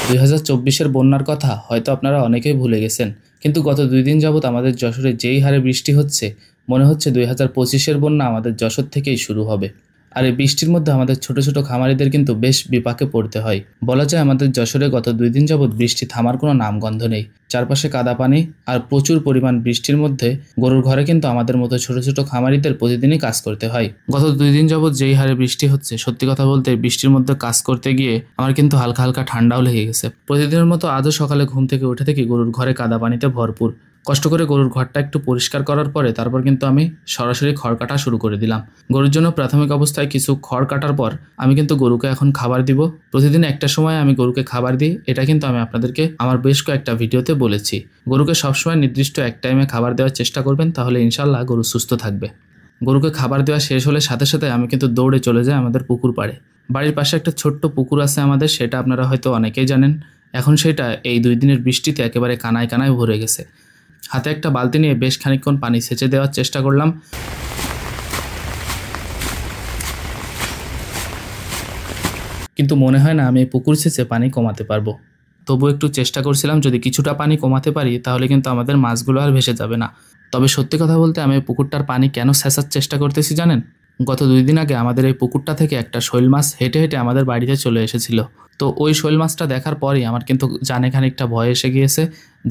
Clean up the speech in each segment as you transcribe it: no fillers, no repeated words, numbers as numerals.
2024-এর বন্যার কথা হয়তো আপনারা অনেকেই ভুলে গেছেন, কিন্তু গত 2 দিন যাবৎ আমাদের যশোরে যেই হারে বৃষ্টি হচ্ছে, মনে হচ্ছে 2025-এর বন্যা আমাদের যশোর থেকেই শুরু হবে। আর এই বৃষ্টির মধ্যে আমাদের ছোট ছোট খামারিদের কিন্তু বেশ বিপাকে পড়তে হয়। বলা যায় আমাদের যশোরে গত 2 দিন যাবৎ বৃষ্টি থামার কোনো নামগন্ধ নেই। চারপাশে কাদা পানি আর প্রচুর পরিমাণ বৃষ্টির মধ্যে গরুর ঘরে কিন্তু আমাদের মতো ছোট ছোট খামারিদের প্রতিদিনই কাজ করতে হয়। গত 2 দিন যাবৎ যেই হারে বৃষ্টি হচ্ছে, সত্যি কথা বলতে বৃষ্টির মধ্যে কাজ করতে গিয়ে আমার কিন্তু হালকা হালকা ঠান্ডাও লেগে গেছে। প্রতিদিনের মতো আজও সকালে ঘুম থেকে উঠে থেকে গরুর ঘরে কাদা পানিতে ভরপুর। কষ্ট করে গরুর ঘরটা একটু পরিষ্কার করার পরে তারপর কিন্তু আমি সরাসরি খড় কাটা শুরু করে দিলাম। গরুর জন্য প্রাথমিক অবস্থায় কিছু খড় কাটার পর আমি কিন্তু গরুকে এখন খাবার দিব। প্রতিদিন একটা সময় আমি গরুকে খাবার দিই, এটা কিন্তু আমি আপনাদেরকে আমার বেশ কয়েকটা ভিডিওতে বলেছি। গরুকে সবসময় নির্দিষ্ট এক টাইমে খাবার দেওয়ার চেষ্টা করবেন, তাহলে ইনশাল্লাহ গরু সুস্থ থাকবে। গরুকে খাবার দেওয়া শেষ হলে সাথে সাথে আমি কিন্তু দৌড়ে চলে যাই আমাদের পুকুর পাড়ে। বাড়ির পাশে একটা ছোট্ট পুকুর আছে আমাদের, সেটা আপনারা হয়তো অনেকেই জানেন। এখন সেটা এই 2 দিনের বৃষ্টিতে একেবারে কানায় কানায় ভরে গেছে। হাতে একটা বালতি নিয়ে বেশ খানিকক্ষণ পানি সেচে দেওয়ার চেষ্টা করলাম, কিন্তু মনে হয় না আমি এই পুকুর সেচে পানি কমাতে পারবো। তবু একটু চেষ্টা করছিলাম, যদি কিছুটা পানি কমাতে পারি তাহলে কিন্তু আমাদের মাছগুলো আর ভেসে যাবে না। তবে সত্যি কথা বলতে আমি এই পুকুরটার পানি কেন সেচার চেষ্টা করতেছি জানেন? গত 2 দিন আগে আমাদের এই পুকুরটা থেকে একটা শৈল মাছ হেঁটে হেঁটে আমাদের বাড়িতে চলে এসেছিল। তো ওই শৈল মাছটা দেখার পরেই আমার কিন্তু জানে খানিকটা ভয় এসে গিয়েছে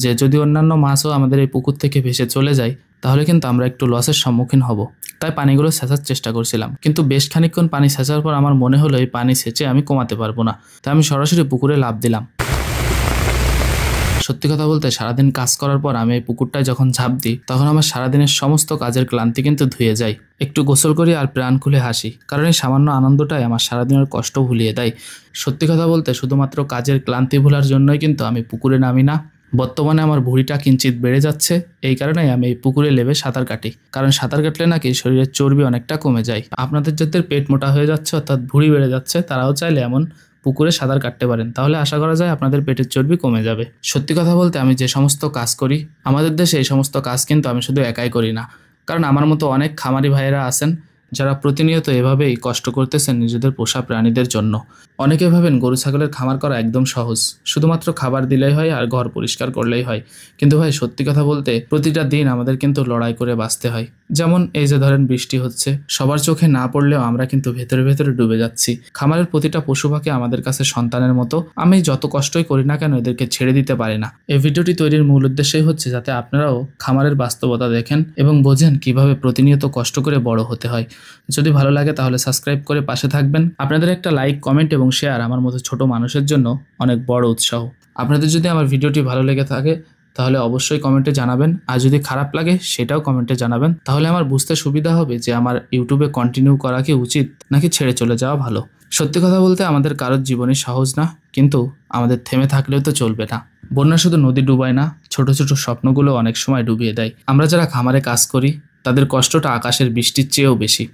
যে যদি অন্যান্য মাছও আমাদের এই পুকুর থেকে ভেসে চলে যায় তাহলে কিন্তু আমরা একটু লসের সম্মুখীন হব। তাই পানিগুলো সেচার চেষ্টা করছিলাম, কিন্তু বেশ খানিকক্ষণ পানি সেচার পর আমার মনে হলো এই পানি সেচে আমি কমাতে পারবো না। তাই আমি সরাসরি পুকুরে লাফ দিলাম। সত্যি কথা বলতে সারাদিন কাজ করার পর আমি এই পুকুরটায় যখন ঝাঁপ দিই তখন আমার সারাদিনের সমস্ত কাজের ক্লান্তি কিন্তু ধুয়ে যায়। একটু গোসল করি আর প্রাণ খুলে হাসি, কারণ এই সামান্য আনন্দটাই আমার সারাদিনের কষ্ট ভুলিয়ে দেয়। সত্যি কথা বলতে শুধুমাত্র কাজের ক্লান্তি ভোলার জন্যই কিন্তু আমি পুকুরে নামি না। বর্তমানে আমার ভুঁড়িটা কিঞ্চিত বেড়ে যাচ্ছে, এই কারণেই আমি এই পুকুরে নেমে সাঁতার কাটি, কারণ সাঁতার কাটলে নাকি শরীরের চর্বি অনেকটা কমে যায়। আপনাদের যাদের পেট মোটা হয়ে যাচ্ছে অর্থাৎ ভুঁড়ি বেড়ে যাচ্ছে, তারাও চাইলে এমন পুকুরে সাঁতার কাটতে পারেন, তাহলে আশা করা যায় আপনাদের পেটের চর্বি কমে যাবে। সত্যি কথা বলতে আমি যে সমস্ত কাজ করি আমাদের দেশে এই সমস্ত কাজ কিন্তু আমি শুধু একাই করি না, কারণ আমার মতো অনেক খামারি ভাইয়েরা আছেন যারা প্রতিনিয়ত এভাবেই কষ্ট করতেছেন নিজেদের পোষা প্রাণীদের জন্য। অনেকে ভাবেন গরু ছাগলের খামার করা একদম সহজ, শুধুমাত্র খাবার দিলেই হয় আর ঘর পরিষ্কার করলেই হয়। কিন্তু ভাই সত্যি কথা বলতে প্রতিটা দিন আমাদের কিন্তু লড়াই করে বাঁচতে হয়। যেমন এই যে ধরেন বৃষ্টি হচ্ছে, সবার চোখে না পড়লেও আমরা কিন্তু ভেতরে ভেতরে ডুবে যাচ্ছি। খামারের প্রতিটা পশু পাখি আমাদের কাছে সন্তানের মতো। আমি যত কষ্টই করি না কেন এদেরকে ছেড়ে দিতে পারি না। এই ভিডিওটি তৈরির মূল উদ্দেশ্যই হচ্ছে যাতে আপনারাও খামারের বাস্তবতা দেখেন এবং বোঝেন কিভাবে প্রতিনিয়ত কষ্ট করে বড় হতে হয়। যদি ভালো লাগে তাহলে সাবস্ক্রাইব করে পাশে থাকবেন। আপনাদের একটা লাইক, কমেন্ট এবং শেয়ার আমার মতো ছোট মানুষের জন্য অনেক বড় উৎসাহ। আপনাদের যদি আমার ভিডিওটি ভালো লেগে থাকে তাহলে অবশ্যই কমেন্টে জানাবেন, আর যদি খারাপ লাগে সেটাও কমেন্টে জানাবেন। তাহলে আমার বুঝতে সুবিধা হবে যে আমার ইউটিউবে কন্টিনিউ করা কি উচিত নাকি ছেড়ে চলে যাওয়া ভালো। সত্যি কথা বলতে আমাদের কারোর জীবনই সহজ না, কিন্তু আমাদের থেমে থাকলেও তো চলবে না। বন্যা শুধু নদী ডুবায় না, ছোট ছোট স্বপ্নগুলো অনেক সময় ডুবিয়ে দেয়। আমরা যারা খামারে কাজ করি তাদের কষ্টটা আকাশের বৃষ্টির চেয়েও বেশি।